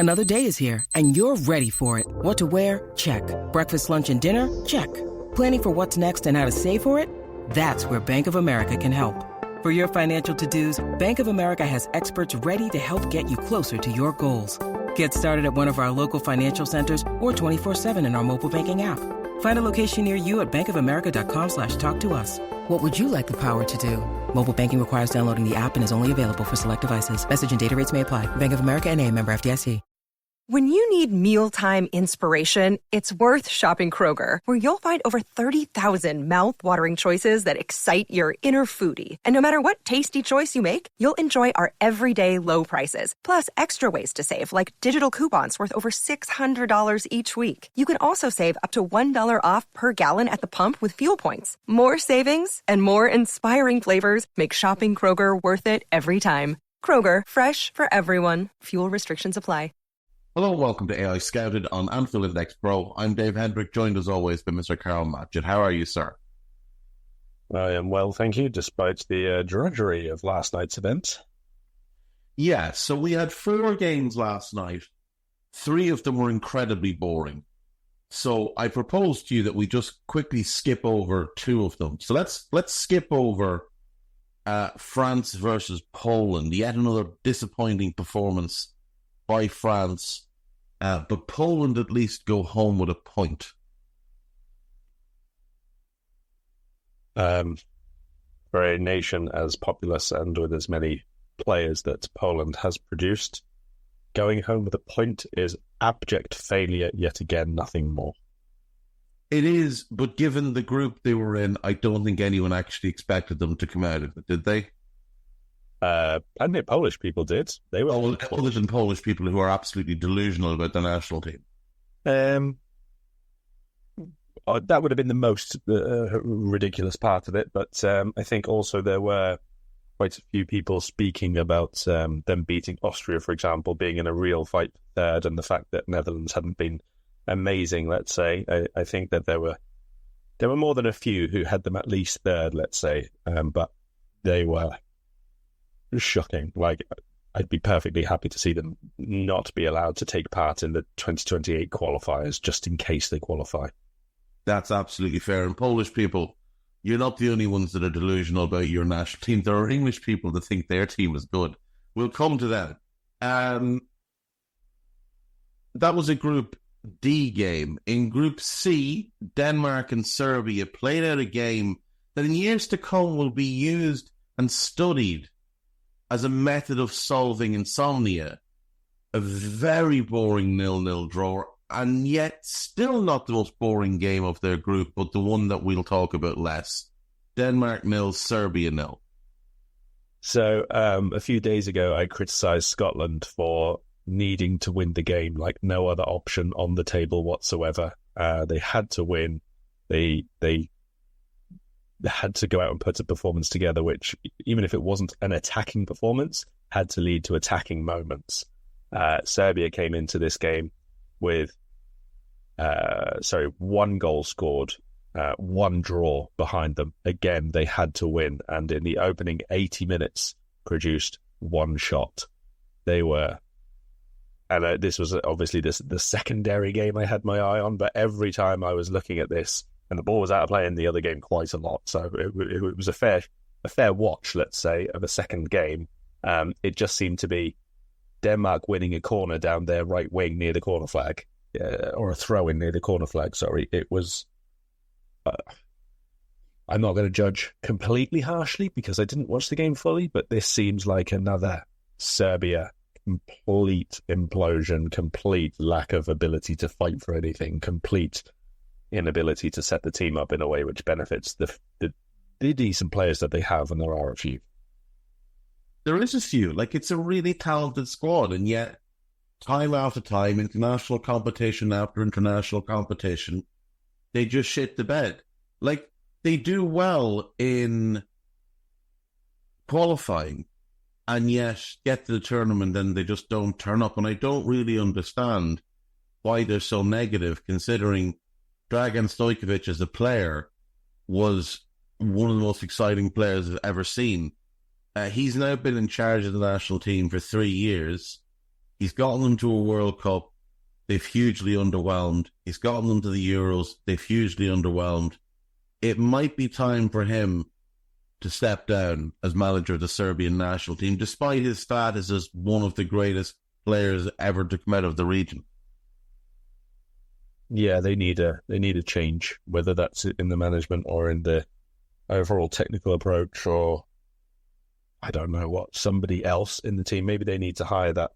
Another day is here, and you're ready for it. What to wear? Check. Breakfast, lunch, and dinner? Check. Planning for what's next and how to save for it? That's where Bank of America can help. For your financial to-dos, Bank of America has experts ready to help get you closer to your goals. Get started at one of our local financial centers or 24/7 in our mobile banking app. Find a location near you at bankofamerica.com/talktous. What would you like the power to do? Mobile banking requires downloading the app and is only available for select devices. Message and data rates may apply. Bank of America N.A., member FDIC. When you need mealtime inspiration, it's worth shopping Kroger, where you'll find over 30,000 mouth-watering choices that excite your inner foodie. And no matter what tasty choice you make, you'll enjoy our everyday low prices, plus extra ways to save, like digital coupons worth over $600 each week. You can also save up to $1 off per gallon at the pump with fuel points. More savings and more inspiring flavors make shopping Kroger worth it every time. Kroger, fresh for everyone. Fuel restrictions apply. Hello and welcome to AI Scouted on Anfield Index Pro. I'm Dave Hendrick, joined as always by Mr. Karl Matchett. How are you, sir? I am well, thank you, despite the drudgery of last night's event. Yeah, so we had 4 games last night. 3 of them were incredibly boring. So I propose to you that we just quickly skip over 2 of them. So let's skip over France versus Poland. Yet another disappointing performance by France, but Poland at least go home with a point. For a nation as populous and with as many players that Poland has produced, going home with a point is abject failure yet again, nothing more. It is, but given the group they were in, I don't think anyone actually expected them to come out of it, did they? Plenty of Polish people did. They were other than Polish people who are absolutely delusional about the national team. That would have been the most ridiculous part of it, but I think also there were quite a few people speaking about them beating Austria, for example, being in a real fight for third, and the fact that Netherlands hadn't been amazing, let's say. I think that there were more than a few who had them at least third, let's say, but they were shocking. Like, I'd be perfectly happy to see them not be allowed to take part in the 2028 qualifiers just in case they qualify. That's absolutely fair. And Polish people, you're not the only ones that are delusional about your national team. There are English people that think their team is good. We'll come to that. That was a Group D game. In Group C, Denmark and Serbia played out a game that in years to come will be used and studied as a method of solving insomnia. A very boring 0-0 draw, and yet still not the most boring game of their group, but the one that we'll talk about less. Denmark 0, Serbia 0. So a few days ago, I criticised Scotland for needing to win the game like no other option on the table whatsoever. They had to win. They had to go out and put a performance together, which, even if it wasn't an attacking performance, had to lead to attacking moments. Serbia came into this game with 1 goal scored, 1 draw behind them. Again, they had to win, and in the opening 80 minutes produced 1 shot. They were, and this was obviously the secondary game I had my eye on, but every time I was looking at this, and the ball was out of play in the other game quite a lot, so it was a fair watch, let's say, of a second game. It just seemed to be Denmark winning a corner down their right wing near the corner flag, or a throw-in near the corner flag, sorry. It was... I'm not going to judge completely harshly because I didn't watch the game fully, but this seems like another Serbia complete implosion, complete lack of ability to fight for anything, complete inability to set the team up in a way which benefits the decent players that they have, and there are a few. There is a few. Like, it's a really talented squad, and yet, time after time, international competition after international competition, they just shit the bed. Like, they do well in qualifying, and yet get to the tournament and they just don't turn up. And I don't really understand why they're so negative, considering Dragan Stojkovic as a player was one of the most exciting players I've ever seen. He's now been in charge of the national team for 3 years. He's gotten them to a World Cup. They've hugely underwhelmed. He's gotten them to the Euros. They've hugely underwhelmed. It might be time for him to step down as manager of the Serbian national team, despite his status as one of the greatest players ever to come out of the region. Yeah, they need a change, whether that's in the management or in the overall technical approach, or I don't know what, somebody else in the team. Maybe they need to hire that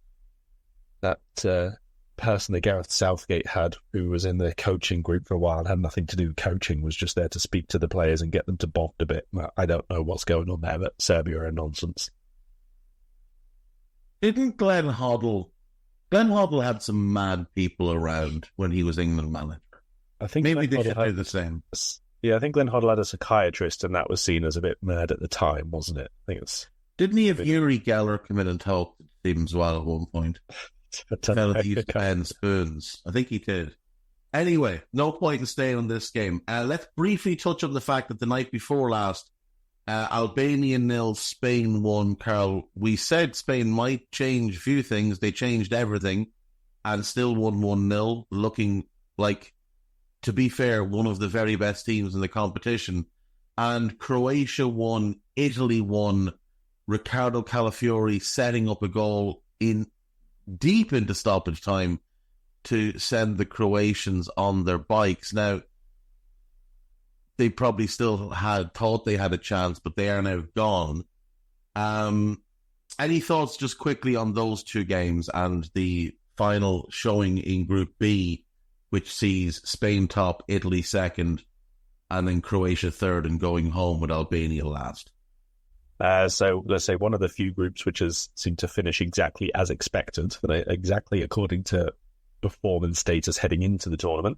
person that Gareth Southgate had, who was in the coaching group for a while and had nothing to do with coaching, was just there to speak to the players and get them to bond a bit. I don't know what's going on there, but Serbia are nonsense. Didn't Glenn Hoddle had some mad people around when he was England manager? I think maybe Glenn they should Hoddle do the same. Yeah, I think Glenn Hoddle had a psychiatrist, and that was seen as a bit mad at the time, wasn't it? I think it's. Didn't he have Yuri Geller come in and talk to the team as well at one point? Tell he used to bend spoons. I think he did. Anyway, no point in staying on this game. Let's briefly touch on the fact that the night before last, Albania 0, Spain 1. Karl, we said Spain might change a few things. They changed everything and still won 1-0, looking like, to be fair, one of the very best teams in the competition. And Croatia won, Italy won, Riccardo Calafiori setting up a goal in deep into stoppage time to send the Croatians on their bikes. Now, they probably still thought they had a chance, but they are now gone. Any thoughts just quickly on those two games and the final showing in Group B, which sees Spain top, Italy second, and then Croatia third and going home with Albania last? So let's say one of the few groups which has seemed to finish exactly as expected, exactly according to performance status heading into the tournament.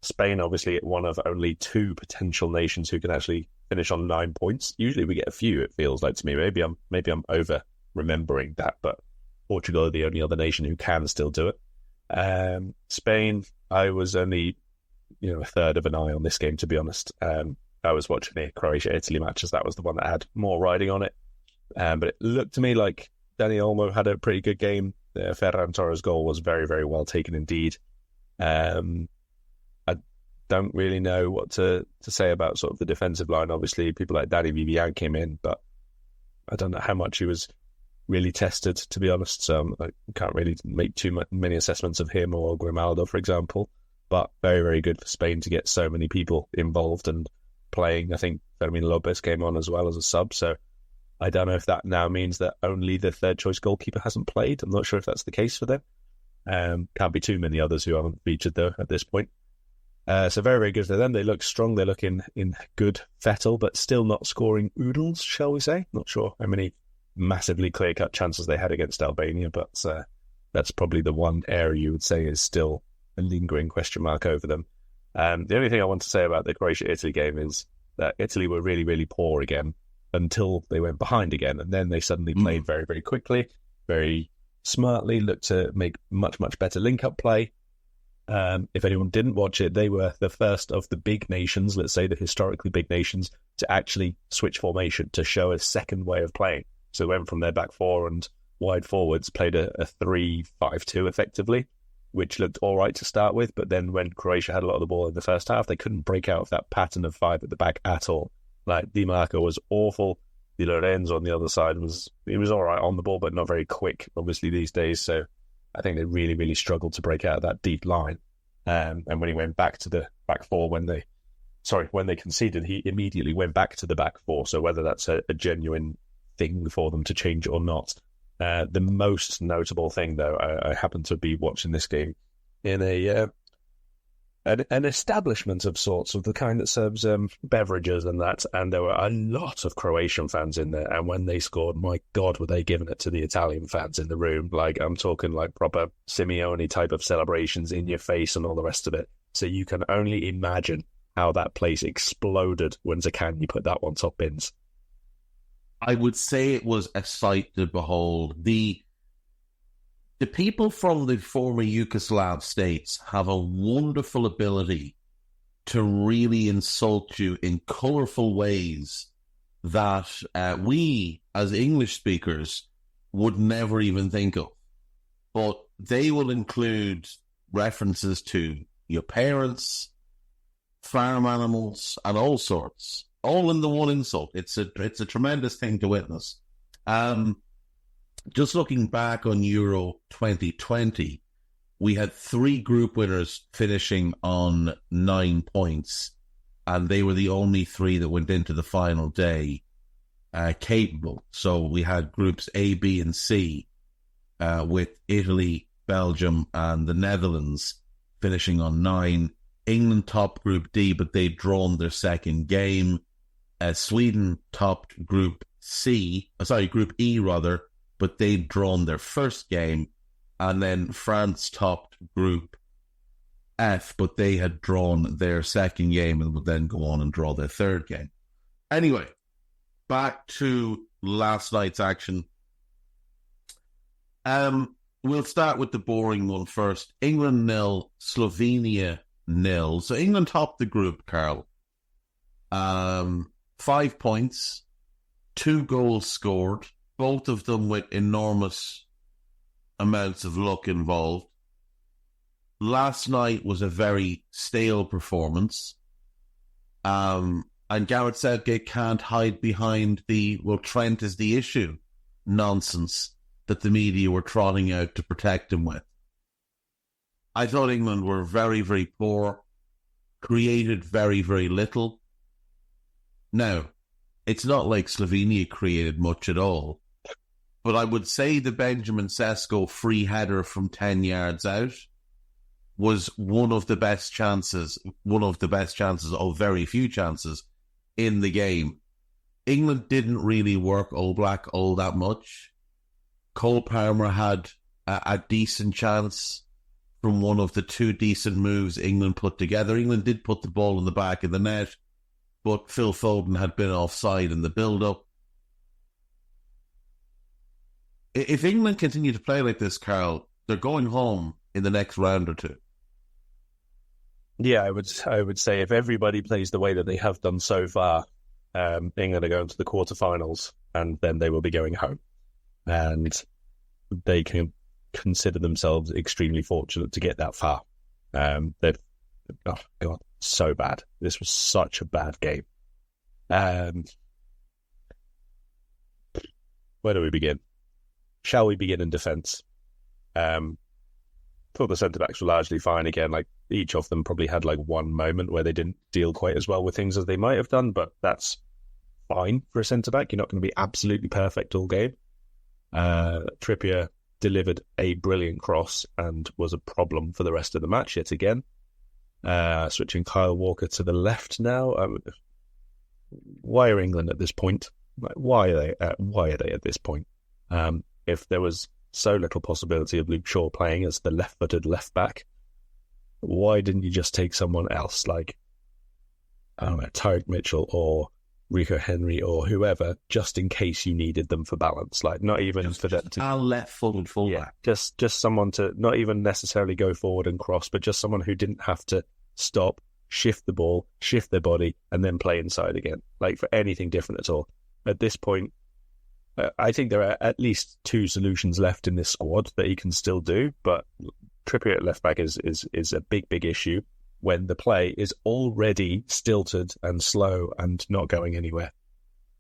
Spain, obviously, one of only two potential nations who can actually finish on 9 points. Usually we get a few, it feels like to me. Maybe I'm over remembering that, but Portugal are the only other nation who can still do it. Spain, I was only a third of an eye on this game, to be honest. I was watching the Croatia-Italy matches. That was the one that had more riding on it. But it looked to me like Dani Olmo had a pretty good game. Ferran Torres' goal was very, very well taken indeed. I don't really know what to say about sort of the defensive line. Obviously, people like Dani Vivian came in, but I don't know how much he was really tested, to be honest. So I can't really make many assessments of him or Grimaldo, for example. But very, very good for Spain to get so many people involved and playing. I think Fermin Lopez came on as well as a sub, so I don't know if that now means that only the third choice goalkeeper hasn't played. I'm not sure if that's the case for them. Can't be too many others who haven't featured though at this point. So very, very good for them. They look strong. They look in good fettle, but still not scoring oodles, shall we say. Not sure how many massively clear-cut chances they had against Albania, but that's probably the one area you would say is still a lingering question mark over them. The only thing I want to say about the Croatia-Italy game is that Italy were really, really poor again until they went behind again, and then they suddenly played very, very quickly, very smartly, looked to make much, much better link-up play. If anyone didn't watch it, they were the first of the big nations, let's say the historically big nations, to actually switch formation, to show a second way of playing. So they went from their back four and wide forwards, played a 3-5-2 effectively, which looked all right to start with. But then when Croatia had a lot of the ball in the first half, they couldn't break out of that pattern of five at the back at all. Like, Di Marco was awful. Di Lorenzo on the other side was all right on the ball, but not very quick, obviously, these days. So I think they really, really struggled to break out of that deep line. And when he went back to the back four, when they conceded, he immediately went back to the back four. So whether that's a genuine thing for them to change or not. The most notable thing, though, I happened to be watching this game in an establishment of sorts, of the kind that serves beverages and that, and there were a lot of Croatian fans in there, and when they scored, my God, were they giving it to the Italian fans in the room. Like, I'm talking like proper Simeone type of celebrations in your face and all the rest of it. So you can only imagine how that place exploded when Zaccagni put that one top bins. I would say it was a sight to behold. The people from the former Yugoslav states have a wonderful ability to really insult you in colourful ways that we, as English speakers, would never even think of. but they will include references to your parents, farm animals, and all sorts, all in the one insult. It's a tremendous thing to witness. Just looking back on Euro 2020, we had 3 group winners finishing on 9 points, and they were the only 3 that went into the final day capable. So we had groups A, B, and C, with Italy, Belgium, and the Netherlands finishing on 9. England topped Group D, but they'd drawn their second game. Sweden topped Group E rather, but they'd drawn their first game. And then France topped Group F, but they had drawn their second game and would then go on and draw their third game. Anyway, back to last night's action. We'll start with the boring one first. England 0, Slovenia 0. So England topped the group, Karl. 5 points, 2 goals scored, both of them with enormous amounts of luck involved. Last night was a very stale performance. And Gareth Southgate can't hide behind Trent is the issue nonsense that the media were trotting out to protect him with. I thought England were very, very poor, created very, very little. Now, it's not like Slovenia created much at all, but I would say the Benjamin Sesko free header from 10 yards out was one of the best chances of very few chances in the game. England didn't really work All Black all that much. Cole Palmer had a decent chance from one of the 2 decent moves England put together. England did put the ball in the back of the net, but Phil Foden had been offside in the build-up. If England continue to play like this, Karl, they're going home in the next round or 2. Yeah, I would say if everybody plays the way that they have done so far, England are going to the quarterfinals, and then they will be going home. And they can consider themselves extremely fortunate to get that far. They've, oh God, so bad. This was such a bad game. Where do we begin? Shall we begin in defence? Thought the centre-backs were largely fine again. Like, each of them probably had like one moment where they didn't deal quite as well with things as they might have done, but that's fine for a centre-back. You're not going to be absolutely perfect all game. Trippier delivered a brilliant cross and was a problem for the rest of the match yet again. Switching Kyle Walker to the left now. Why are England at this point? Why are they at this point? If there was so little possibility of Luke Shaw playing as the left-footed left-back, why didn't you just take someone else like, I don't know, Tyreek Mitchell or Rico Henry or whoever, just in case you needed them for balance? Like, not even just for them to... Our left-footed fullback. Yeah, just someone to not even necessarily go forward and cross, but just someone who didn't have to stop, shift the ball, shift their body, and then play inside again. Like, for anything different at all. At this point, I think there are at least 2 solutions left in this squad that he can still do, but Trippier at left back is a big issue when the play is already stilted and slow and not going anywhere.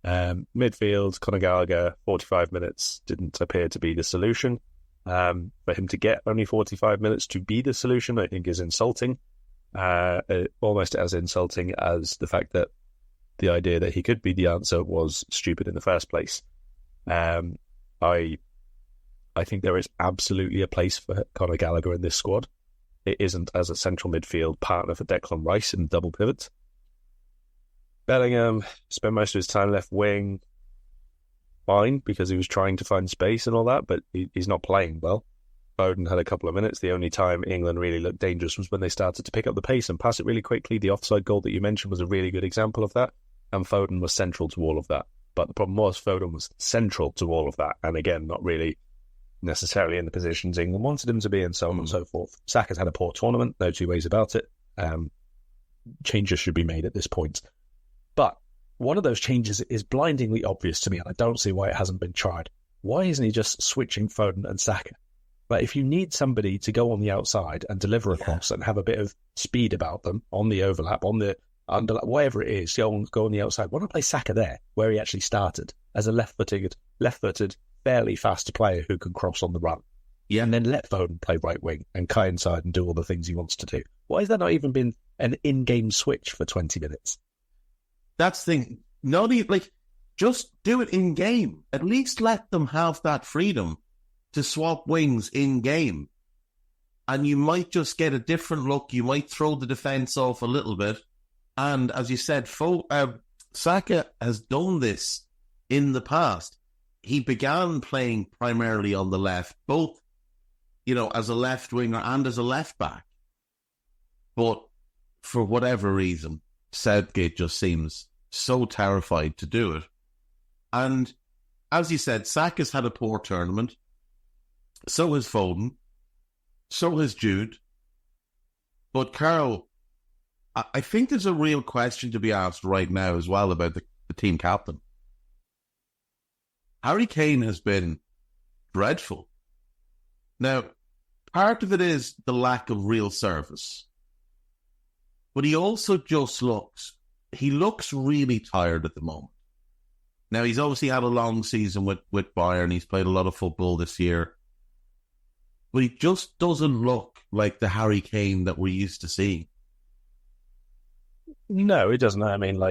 Midfield, Conor Gallagher, 45 minutes didn't appear to be the solution. For him to get only 45 minutes to be the solution, I think is insulting. Almost as insulting as the fact that the idea that he could be the answer was stupid in the first place. I think there is absolutely a place for Conor Gallagher in this squad. It isn't as a central midfield partner for Declan Rice in double pivot. Bellingham spent most of his time left wing, fine, because he was trying to find space and all that, but he's not playing well. Foden had a couple of minutes. The only time England really looked dangerous was when they started to pick up the pace and pass it really quickly. The offside goal that you mentioned was a really good example of that, and Foden was central to all of that. But the problem was Foden was central to all of that, and again, not really necessarily in the positions England wanted him to be, and so on and so forth. Saka's had a poor tournament, no 2 ways about it. Changes should be made at this point. But one of those changes is blindingly obvious to me, and I don't see why it hasn't been tried. Why isn't he just switching Foden and Saka? But if you need somebody to go on the outside and deliver a cross and have a bit of speed about them on the overlap, on the underlap, whatever it is, go on the outside. Why not play Saka there, where he actually started, as a left-footed, fairly fast player who can cross on the run? Yeah, and then let Foden play right wing and cut inside and do all the things he wants to do. Why has that not even been an in-game switch for 20 minutes? That's the thing. Just do it in-game. At least let them have that freedom to swap wings in-game. And you might just get a different look. You might throw the defence off a little bit. And as you said, Saka has done this in the past. He began playing primarily on the left, both, as a left winger and as a left back. But for whatever reason, Southgate just seems so terrified to do it. And as you said, Saka's had a poor tournament. So has Foden. So has Jude. But Karl, I think there's a real question to be asked right now as well about the team captain. Harry Kane has been dreadful. Now, part of it is the lack of real service. But he also just looks really tired at the moment. Now, he's obviously had a long season with Bayern. He's played a lot of football this year. But he just doesn't look like the Harry Kane that we're used to seeing. No, he doesn't. I mean,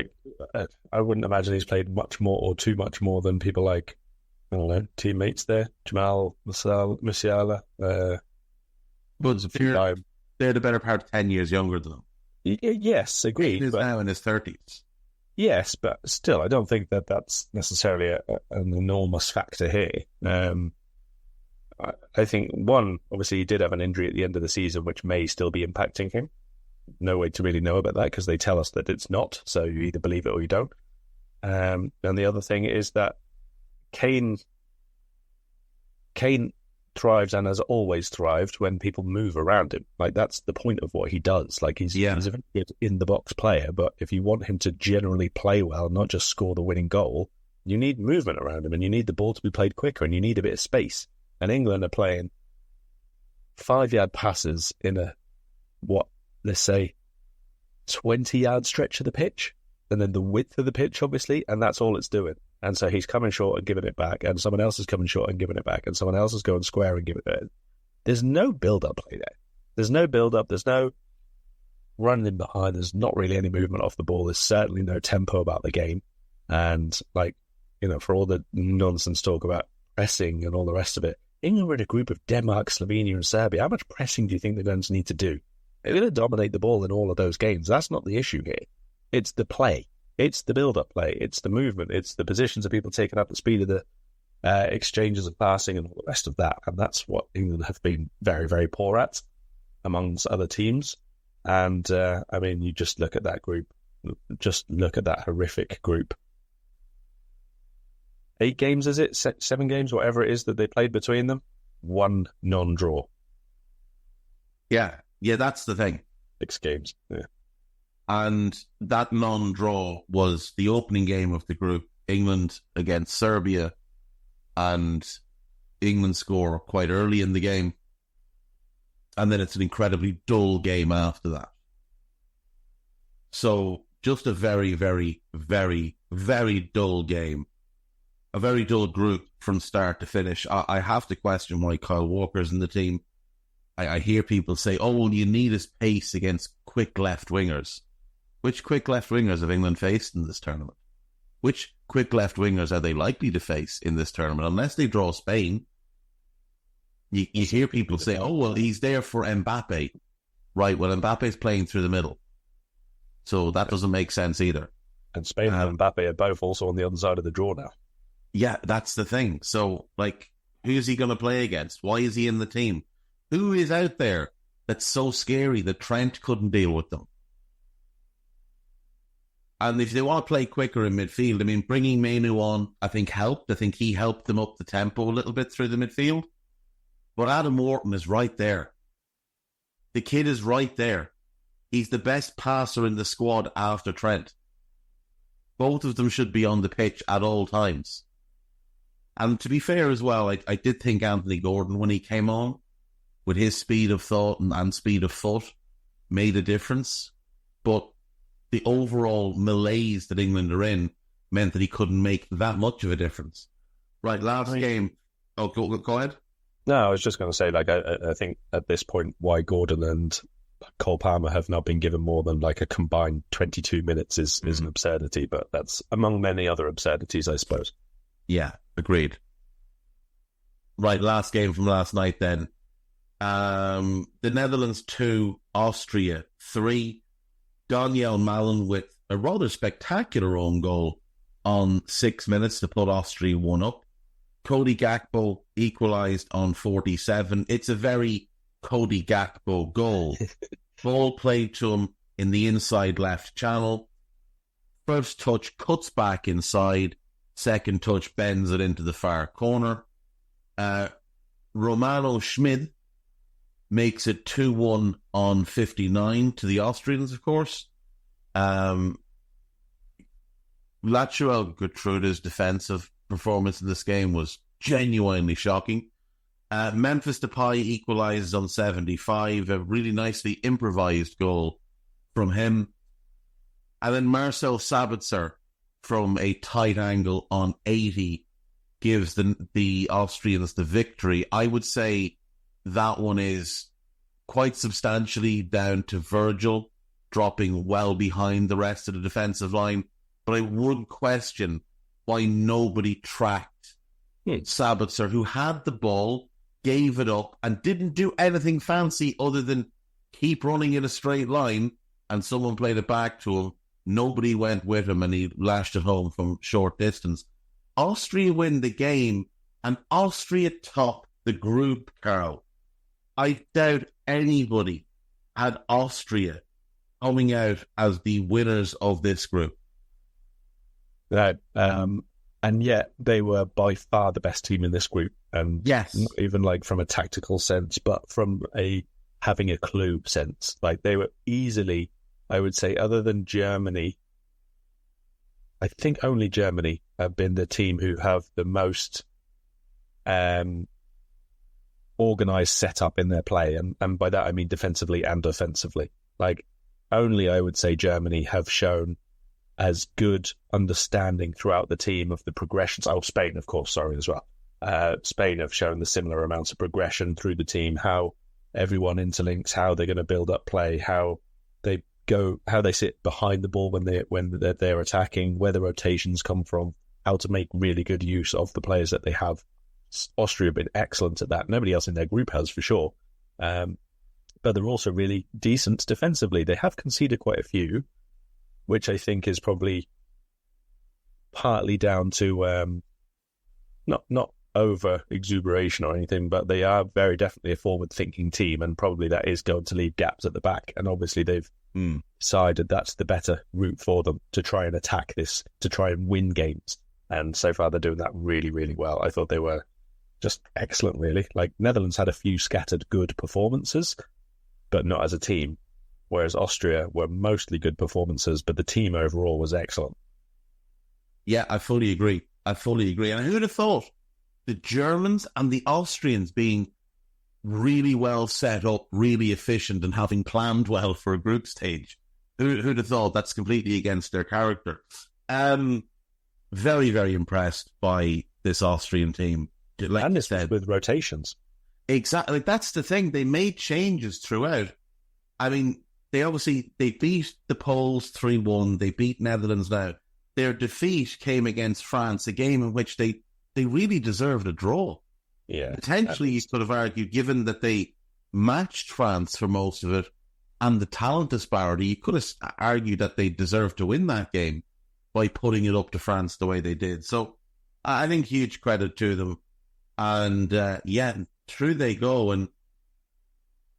I wouldn't imagine he's played much more or too much more than people like, I don't know, teammates there. Jamal Musiala. But they're the better part of 10 years younger than him. Yes, agreed. He's now in his 30s. Yes, but still, I don't think that that's necessarily an enormous factor here. I think, one, obviously he did have an injury at the end of the season, which may still be impacting him. No way to really know about that because they tell us that it's not, so you either believe it or you don't. And the other thing is that Kane thrives and has always thrived when people move around him. That's the point of what he does. He's a very good in-the-box player, but if you want him to generally play well, not just score the winning goal, you need movement around him and you need the ball to be played quicker and you need a bit of space. And England are playing 5-yard passes in let's say, 20-yard stretch of the pitch, and then the width of the pitch, obviously, and that's all it's doing. And so he's coming short and giving it back, and someone else is coming short and giving it back, and someone else is going square and giving it back. There's no build-up play there. There's no build-up. There's no running behind. There's not really any movement off the ball. There's certainly no tempo about the game. And, for all the nonsense talk about pressing and all the rest of it, England were in a group of Denmark, Slovenia, and Serbia. How much pressing do you think they're going to need to do? They're going to dominate the ball in all of those games. That's not the issue here. It's the play. It's the build-up play. It's the movement. It's the positions of people taking up the speed of the exchanges of passing and all the rest of that. And that's what England have been very, very poor at amongst other teams. And, you just look at that group. Just look at that horrific group. 8 games, is it? 7 games, whatever it is that they played between them. 1 non-draw. Yeah, that's the thing. 6 games, yeah. And that non-draw was the opening game of the group, England against Serbia, and England score quite early in the game. And then it's an incredibly dull game after that. So just a very, very, very, very dull game. A very dull group from start to finish. I have to question why Kyle Walker's in the team. I hear people say, you need his pace against quick left wingers. Which quick left wingers have England faced in this tournament? Which quick left wingers are they likely to face in this tournament? Unless they draw Spain, you hear people say, he's there for Mbappe. Right, well, Mbappe's playing through the middle. So that doesn't make sense either. And Spain and Mbappe are both also on the other side of the draw now. Yeah, that's the thing. So, who's he going to play against? Why is he in the team? Who is out there that's so scary that Trent couldn't deal with them? And if they want to play quicker in midfield, bringing Manu on, I think helped. I think he helped them up the tempo a little bit through the midfield. But Adam Wharton is right there. The kid is right there. He's the best passer in the squad after Trent. Both of them should be on the pitch at all times. And to be fair as well, I did think Anthony Gordon, when he came on, with his speed of thought and speed of foot, made a difference. But the overall malaise that England are in meant that he couldn't make that much of a difference. Right, last game. Oh, go ahead. No, I was just going to say, like, I think at this point, why Gordon and Cole Palmer have not been given more than like a combined 22 minutes is an absurdity, but that's among many other absurdities, I suppose. Yeah, agreed. Right, last game from last night then. The Netherlands 2, Austria 3. Daniel Malen with a rather spectacular own goal on 6 minutes to put Austria 1 up. Cody Gakpo equalised on 47. It's a very Cody Gakpo goal. Ball played to him in the inside left channel. First touch cuts back inside. Second touch bends it into the far corner. Romano Schmid makes it 2-1 on 59 to the Austrians, of course. Lachuel Gertrude's defensive performance in this game was genuinely shocking. Memphis Depay equalises on 75, a really nicely improvised goal from him. And then Marcel Sabitzer from a tight angle on 80 gives the Austrians the victory. I would say that one is quite substantially down to Virgil dropping well behind the rest of the defensive line, but I would question why nobody tracked Sabitzer, who had the ball, gave it up, and didn't do anything fancy other than keep running in a straight line, and someone played it back to him. Nobody went with him, and he lashed it home from short distance. Austria win the game, and Austria top the group, Karl. I doubt anybody had Austria coming out as the winners of this group. No, and yet they were by far the best team in this group. And yes, not even like from a tactical sense, but from a having a clue sense. Like they were easily, I would say, other than Germany, I think only Germany have been the team who have the most organised setup in their play. And by that, I mean defensively and offensively. Like only, I would say, Germany have shown as good understanding throughout the team of the progressions. Oh, Spain, of course, sorry, as well. Spain have shown the similar amounts of progression through the team, how everyone interlinks, how they're going to build up play, how they go, how they sit behind the ball when they're attacking, where the rotations come from, how to make really good use of the players that they have. Austria have been excellent at that. Nobody else in their group has, for sure. But they're also really decent defensively. They have conceded quite a few, which I think is probably partly down to not over exuberation or anything, but they are very definitely a forward-thinking team, and probably that is going to leave gaps at the back. And obviously they've decided that's the better route for them to try and attack this, to try and win games. And so far they're doing that really, really well. I thought they were just excellent, really. Like Netherlands had a few scattered good performances, but not as a team. Whereas Austria were mostly good performances, but the team overall was excellent. Yeah, I fully agree. And who would have thought the Germans and the Austrians being really well set up, really efficient, and having planned well for a group stage? Who'd have thought? That's completely against their character. Very, very impressed by this Austrian team. Like and this was with rotations. Exactly. That's the thing. They made changes throughout. I mean, they beat the Poles 3-1. They beat Netherlands now. Their defeat came against France, a game in which they really deserved a draw. Yeah. Potentially, you could have argued, given that they matched France for most of it and the talent disparity, you could have argued that they deserved to win that game by putting it up to France the way they did. So I think huge credit to them. And through they go. And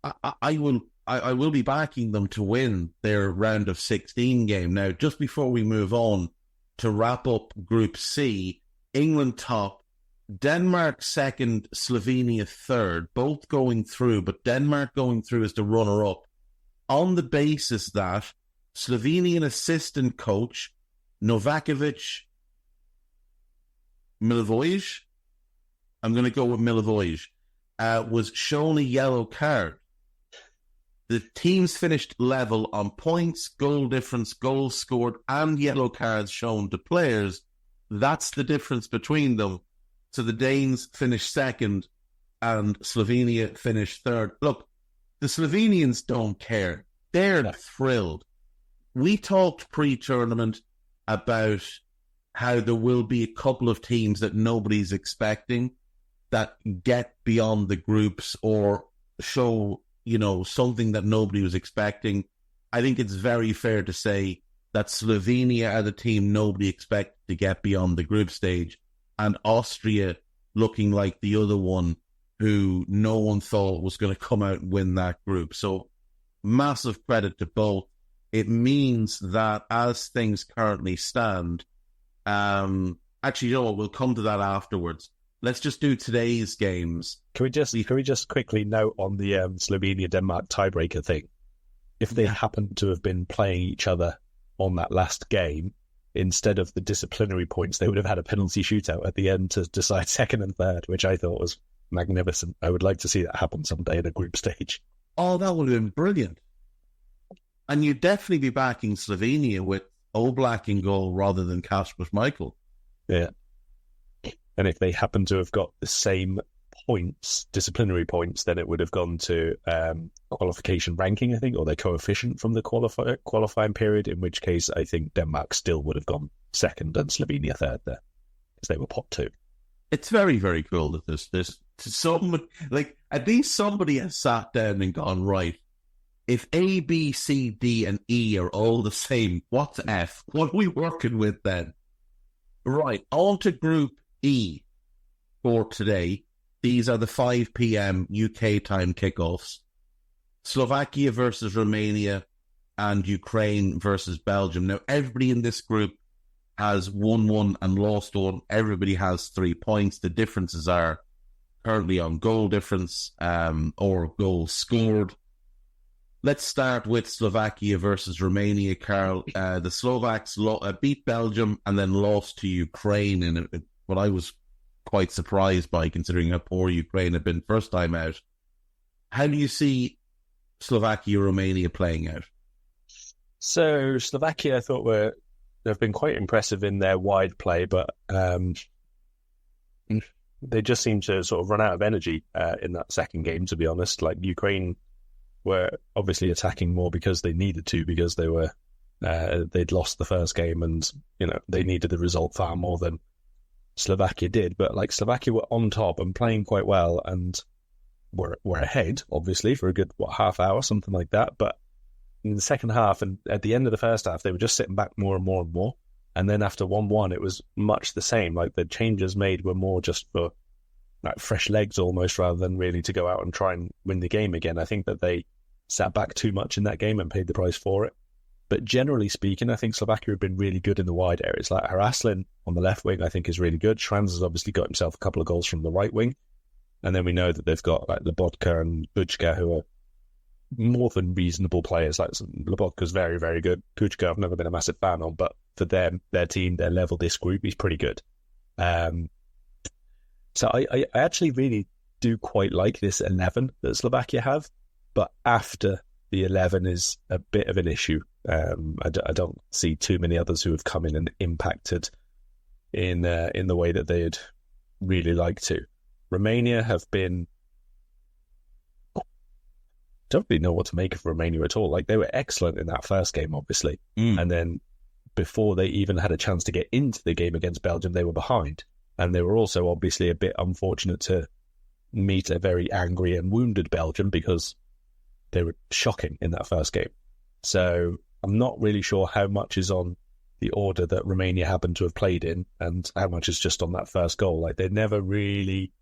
I will be backing them to win their round of 16 game. Now, just before we move on to wrap up Group C, England top, Denmark second, Slovenia third, both going through, but Denmark going through as the runner-up, on the basis that Slovenian assistant coach Novakovic Milivojevic, I'm going to go with Milivojevic, was shown a yellow card. The teams finished level on points, goal difference, goals scored, and yellow cards shown to players. That's the difference between them. So the Danes finished second and Slovenia finished third. Look, the Slovenians don't care. They're thrilled. We talked pre-tournament about how there will be a couple of teams that nobody's expecting that get beyond the groups or show, something that nobody was expecting. I think it's very fair to say that Slovenia are the team nobody expected to get beyond the group stage, and Austria looking like the other one who no one thought was going to come out and win that group. So massive credit to both. It means that as things currently stand, actually, we'll come to that afterwards. Let's just do today's games. Can we just quickly note on the Slovenia-Denmark tiebreaker thing? If they happen to have been playing each other on that last game, instead of the disciplinary points, they would have had a penalty shootout at the end to decide second and third, which I thought was magnificent. I would like to see that happen someday in a group stage. Oh, that would have been brilliant. And you'd definitely be backing Slovenia with Oblak in goal rather than Kasper Schmeichel. Yeah. And if they happen to have got the same points, disciplinary points, then it would have gone to qualification ranking, I think, or their coefficient from the qualifying period, in which case I think Denmark still would have gone second and Slovenia third there, because they were pot 2. It's very, very cool that there's someone, like, at least somebody has sat down and gone, right, if A, B, C, D, and E are all the same, what's F? What are we working with then? Right, on to Group E for today. These are the 5 p.m. UK time kickoffs. Slovakia versus Romania and Ukraine versus Belgium. Now, everybody in this group has won 1 and lost 1. Everybody has 3 points. The differences are currently on goal difference or goals scored. Let's start with Slovakia versus Romania, Karl. The Slovaks beat Belgium and then lost to Ukraine in what I was quite surprised by, considering how poor Ukraine had been first time out. How do you see Slovakia-Romania playing out? So Slovakia, I thought, they've been quite impressive in their wide play, but they just seem to sort of run out of energy in that second game, to be honest. Like, Ukraine were obviously attacking more because they needed to, because they were they'd lost the first game and they needed the result far more than Slovakia did. But like, Slovakia were on top and playing quite well and were ahead, obviously, for a good half hour, something like that. But in the second half and at the end of the first half, they were just sitting back more and more and more. And then after 1-1, it was much the same. Like, the changes made were more just for like fresh legs almost, rather than really to go out and try and win the game again. I think that they sat back too much in that game and paid the price for it. But generally speaking, I think Slovakia have been really good in the wide areas. Like, Haraslin on the left wing, I think, is really good. Schranz has obviously got himself a couple of goals from the right wing. And then we know that they've got like Lobotka and Kučka, who are more than reasonable players. Like, Lobotka's very, very good. Kučka I've never been a massive fan of, but for them, their team, their level, this group, he's pretty good. So I actually really do quite like this 11 that Slovakia have, but after the 11 is a bit of an issue. I don't see too many others who have come in and impacted in the way that they'd really like to. Romania have been... don't really know what to make of Romania at all. Like, they were excellent in that first game, obviously. And then before they even had a chance to get into the game against Belgium, they were behind. And they were also obviously a bit unfortunate to meet a very angry and wounded Belgium, because they were shocking in that first game. So I'm not really sure how much is on the order that Romania happened to have played in and how much is just on that first goal. Like, they never really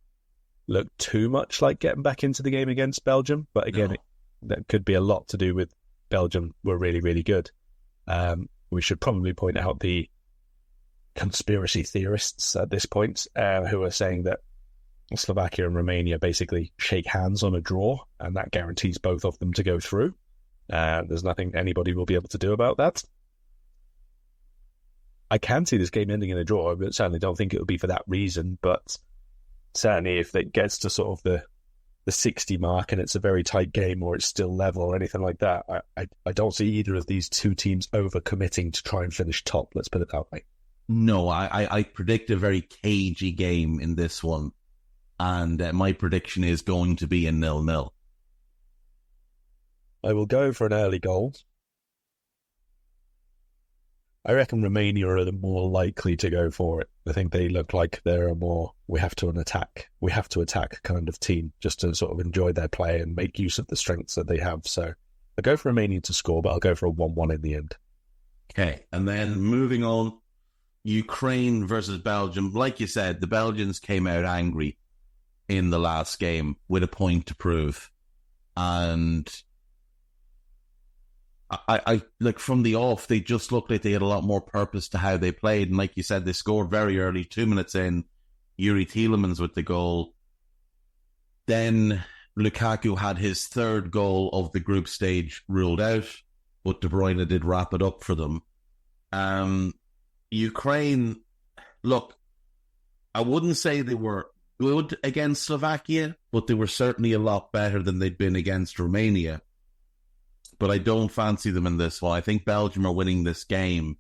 looked too much like getting back into the game against Belgium. But again, that could be a lot to do with Belgium were really, really good. We should probably point out the conspiracy theorists at this point who are saying that Slovakia and Romania basically shake hands on a draw, and that guarantees both of them to go through. There's nothing anybody will be able to do about that. I can see this game ending in a draw, but certainly don't think it will be for that reason. But certainly if it gets to sort of the the 60 mark and it's a very tight game or it's still level or anything like that. I don't see either of these two teams over-committing to try and finish top, let's put it that way. No, I predict a very cagey game in this one, and my prediction is going to be a 0-0. I will go for an early goal. I reckon Romania are the more likely to go for it. I think they look like they're a more we have to attack kind of team, just to sort of enjoy their play and make use of the strengths that they have. So I'll go for Romania to score, but I'll go for a 1-1 in the end. Okay, and then moving on, Ukraine versus Belgium. Like you said, the Belgians came out angry in the last game with a point to prove. And I like from the off, they just looked like they had a lot more purpose to how they played. And like you said, they scored very early, 2 minutes in, Yuri Tielemans with the goal. Then Lukaku had his third goal of the group stage ruled out, but De Bruyne did wrap it up for them. Ukraine, look, I wouldn't say they were good against Slovakia, but they were certainly a lot better than they'd been against Romania. But I don't fancy them in this one. I think Belgium are winning this game.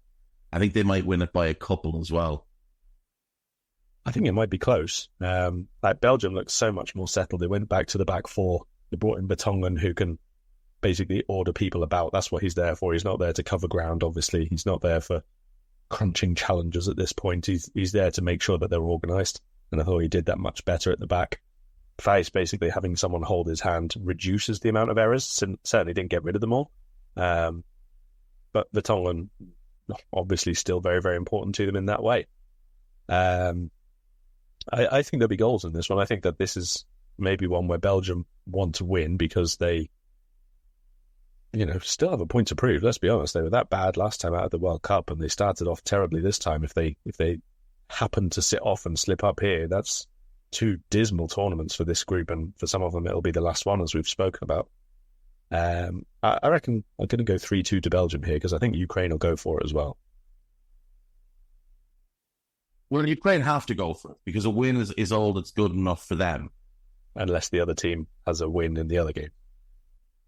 I think they might win it by a couple as well. I think it might be close. Like Belgium looks so much more settled. They went back to the back four. They brought in Vertonghen, who can basically order people about. That's what he's there for. He's not there to cover ground, obviously. He's not there for crunching challenges at this point. He's there to make sure that they're organised. And I thought he did that much better at the back. Thijs basically having someone hold his hand reduces the amount of errors. Certainly didn't get rid of them all. But Vertonghen, obviously still very, very important to them in that way. I think there'll be goals in this one. I think that this is maybe one where Belgium want to win because they, still have a point to prove. Let's be honest, they were that bad last time out of the World Cup, and they started off terribly this time. If they happen to sit off and slip up here, that's two dismal tournaments for this group, and for some of them it'll be the last one, as we've spoken about. I reckon I'm going to go 3-2 to Belgium here because I think Ukraine will go for it as well. Well, Ukraine have to go for it because a win is all that's good enough for them. Unless the other team has a win in the other game.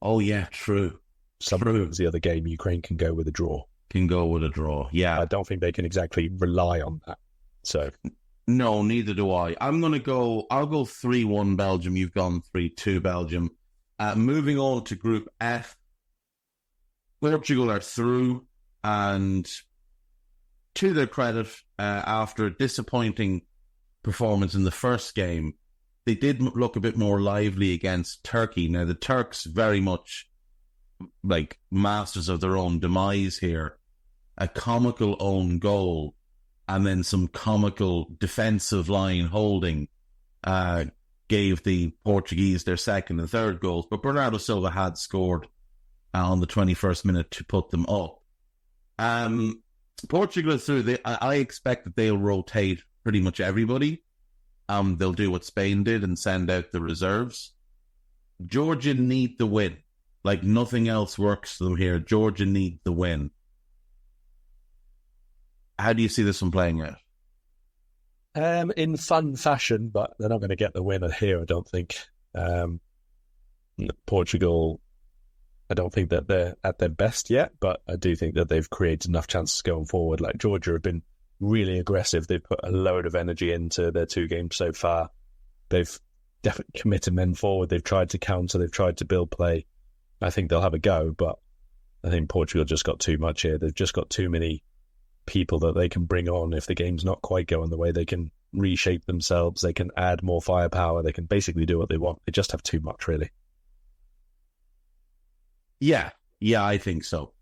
Oh, yeah, true. Sometimes the other game, Ukraine can go with a draw. Yeah. I don't think they can exactly rely on that. So, no, neither do I. I'll go 3-1 Belgium. You've gone 3-2 Belgium. Moving on to Group F. Portugal are through, and to their credit, after a disappointing performance in the first game, they did look a bit more lively against Turkey. Now, the Turks very much like masters of their own demise here. A comical own goal and then some comical defensive line holding gave the Portuguese their second and third goals. But Bernardo Silva had scored on the 21st minute to put them up. Portugal is through. I expect that they'll rotate pretty much everybody. They'll do what Spain did and send out the reserves. Georgia need the win. Like nothing else works for them here. Georgia need the win. How do you see this one playing out? In fun fashion, but they're not going to get the winner here, I don't think. Portugal, I don't think that they're at their best yet, but I do think that they've created enough chances going forward. Like Georgia have been really aggressive. They've put a load of energy into their two games so far. They've definitely committed men forward. They've tried to counter. They've tried to build play. I think they'll have a go, but I think Portugal just got too much here. They've just got too many people that they can bring on. If the game's not quite going the way, they can reshape themselves. They can add more firepower. They can basically do what they want. They just have too much, really. Yeah, I think so.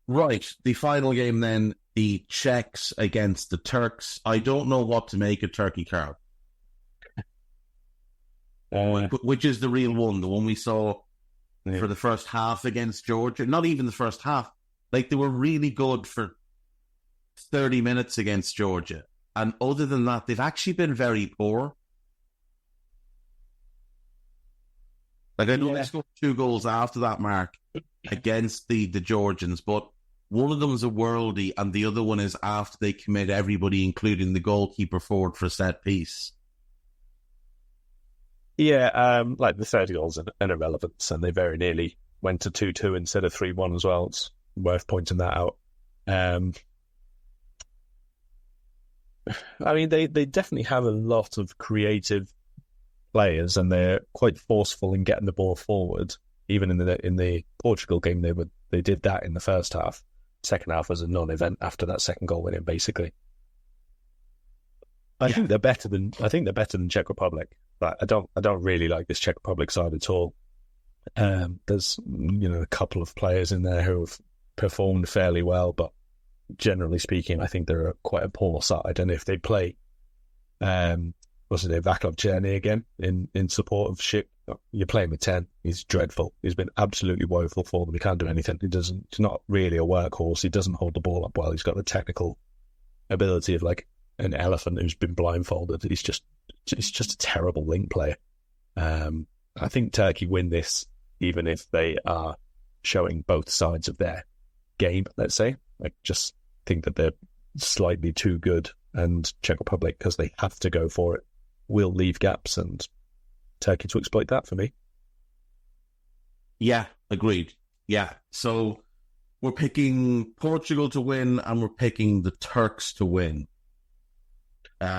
Right, the final game then, the Czechs against the Turks. I don't know what to make of Turkey, Karl. Which is the real one, the one we saw for the first half against Georgia. Not even the first half. Like, they were really good for 30 minutes against Georgia. And other than that, they've actually been very poor. Like, I know they scored 2 goals after that mark against the Georgians, but one of them is a worldie and the other one is after they commit everybody, including the goalkeeper, forward for a set piece. Yeah, like the third goal's an irrelevance, and they very nearly went to 2-2 instead of 3-1 as well. It's worth pointing that out. I mean, they definitely have a lot of creative players, and they're quite forceful in getting the ball forward. Even in the Portugal game, they did that in the first half. Second half was a non-event after that second goal winning, basically. I think they're better than Czech Republic, but I don't really like this Czech Republic side at all. There's a couple of players in there who have performed fairly well, but generally speaking, I think they're quite a poor side. And if they play, Vaclav Černý again in support of Schick, you're playing with 10. He's dreadful. He's been absolutely woeful for them. He can't do anything. He's not really a workhorse. He doesn't hold the ball up well. He's got the technical ability of like an elephant who's been blindfolded. He's just a terrible link player. I think Turkey win this, even if they are showing both sides of their game, let's say. I just think that they're slightly too good, and Czech Republic, because they have to go for it, will leave gaps, and Turkey to exploit that for me. Yeah, agreed. Yeah, so we're picking Portugal to win, and we're picking the Turks to win.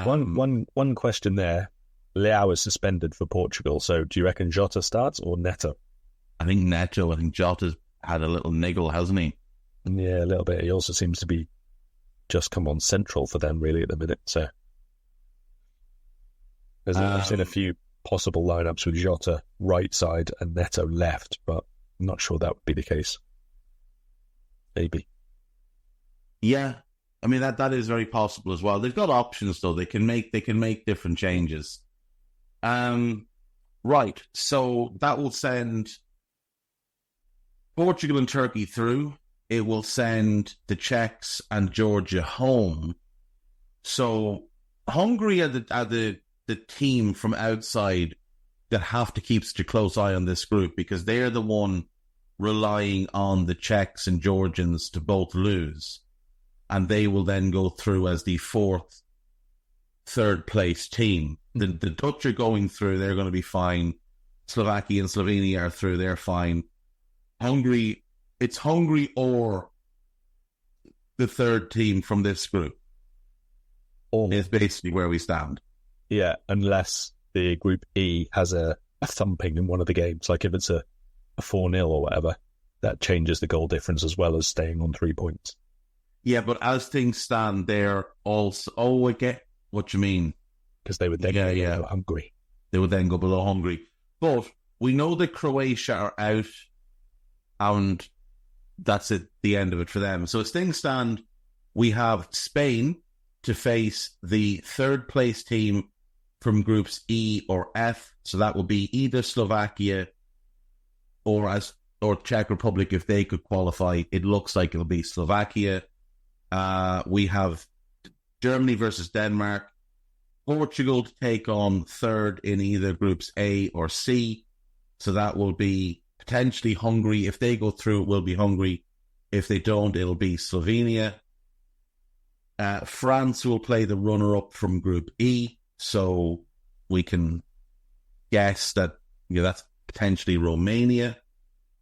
One question there. Leao is suspended for Portugal, so do you reckon Jota starts or Neto? I think Neto. I think Jota's had a little niggle, hasn't he? Yeah, a little bit. He also seems to be just come on central for them, really, at the minute. So I've seen a few possible lineups with Jota right side and Neto left, but I'm not sure that would be the case. Maybe. Yeah, I mean that is very possible as well. They've got options though. They can make different changes. Right. So that will send Portugal and Turkey through. It will send the Czechs and Georgia home. So Hungary are the team from outside that have to keep such a close eye on this group, because they're the one relying on the Czechs and Georgians to both lose. And they will then go through as the third place team. The Dutch are going through, they're going to be fine. Slovakia and Slovenia are through, they're fine. Hungary, it's Hungary or the third team from this group. Is basically where we stand. Yeah, unless the Group E has a thumping in one of the games, like if it's a 4-0 or whatever, that changes the goal difference as well as staying on 3 points. Yeah, but as things stand, they're also... Oh, I get what you mean. Because they would then go below Hungary. They would then go below Hungary. But we know that Croatia are out, and that's it, the end of it for them. So as things stand, we have Spain to face the third place team from groups E or F. So that will be either Slovakia or Czech Republic if they could qualify. It looks like it'll be Slovakia. We have Germany versus Denmark. Portugal to take on third in either groups A or C. So that will be potentially Hungary. If they go through, it will be Hungary. If they don't, it'll be Slovenia. France will play the runner-up from Group E. So we can guess that that's potentially Romania,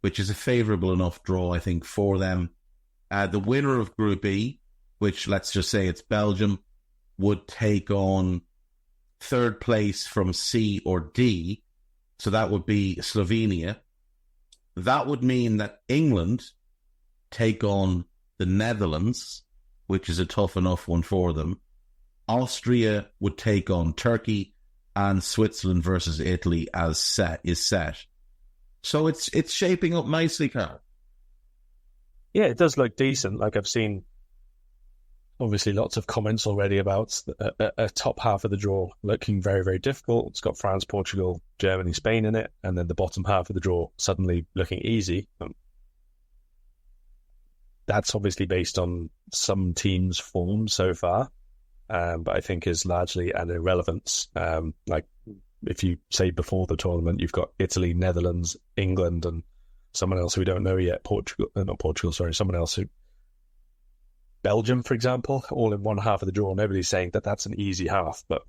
which is a favourable enough draw, I think, for them. The winner of Group E, which let's just say it's Belgium, would take on third place from C or D. So that would be Slovenia. That would mean that England take on the Netherlands, which is a tough enough one for them. Austria would take on Turkey, and Switzerland versus Italy is set. So it's shaping up nicely, Karl. Yeah, it does look decent. Like I've seen, obviously, lots of comments already about a top half of the draw looking very, very difficult. It's got France, Portugal, Germany, Spain in it, and then the bottom half of the draw suddenly looking easy. That's obviously based on some teams' form so far, but I think is largely an irrelevance. Like if you say before the tournament, you've got Italy, Netherlands, England, and someone else who we don't know yet, someone else who... Belgium, for example, all in one half of the draw. Nobody's saying that that's an easy half, but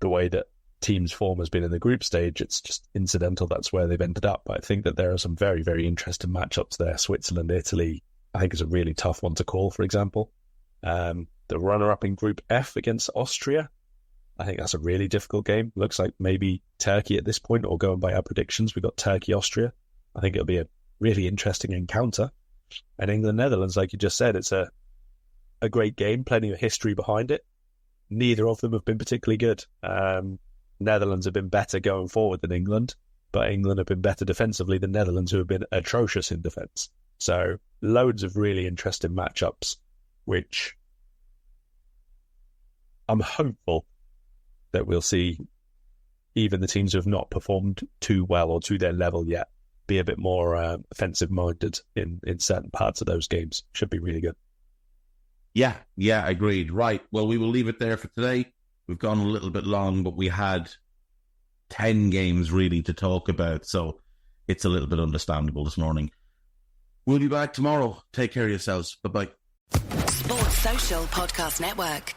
the way that team's form has been in the group stage. It's just incidental. That's where they've ended up. But I think that there are some very, very interesting matchups there. Switzerland, Italy, I think is a really tough one to call, for example. The runner-up in Group F against Austria, I think that's a really difficult game. Looks like maybe Turkey at this point, or going by our predictions, we've got Turkey-Austria. I think it'll be a really interesting encounter. And England-Netherlands, like you just said, it's a great game, plenty of history behind it. Neither of them have been particularly good. Netherlands have been better going forward than England, but England have been better defensively than Netherlands, who have been atrocious in defence. So loads of really interesting matchups, which I'm hopeful that we'll see even the teams who have not performed too well or to their level yet be a bit more offensive-minded in certain parts of those games. Should be really good. Yeah, agreed. Right, well, we will leave it there for today. We've gone a little bit long, but we had 10 games really to talk about, so it's a little bit understandable this morning. We'll be back tomorrow. Take care of yourselves. Bye-bye. Sports Social Podcast Network.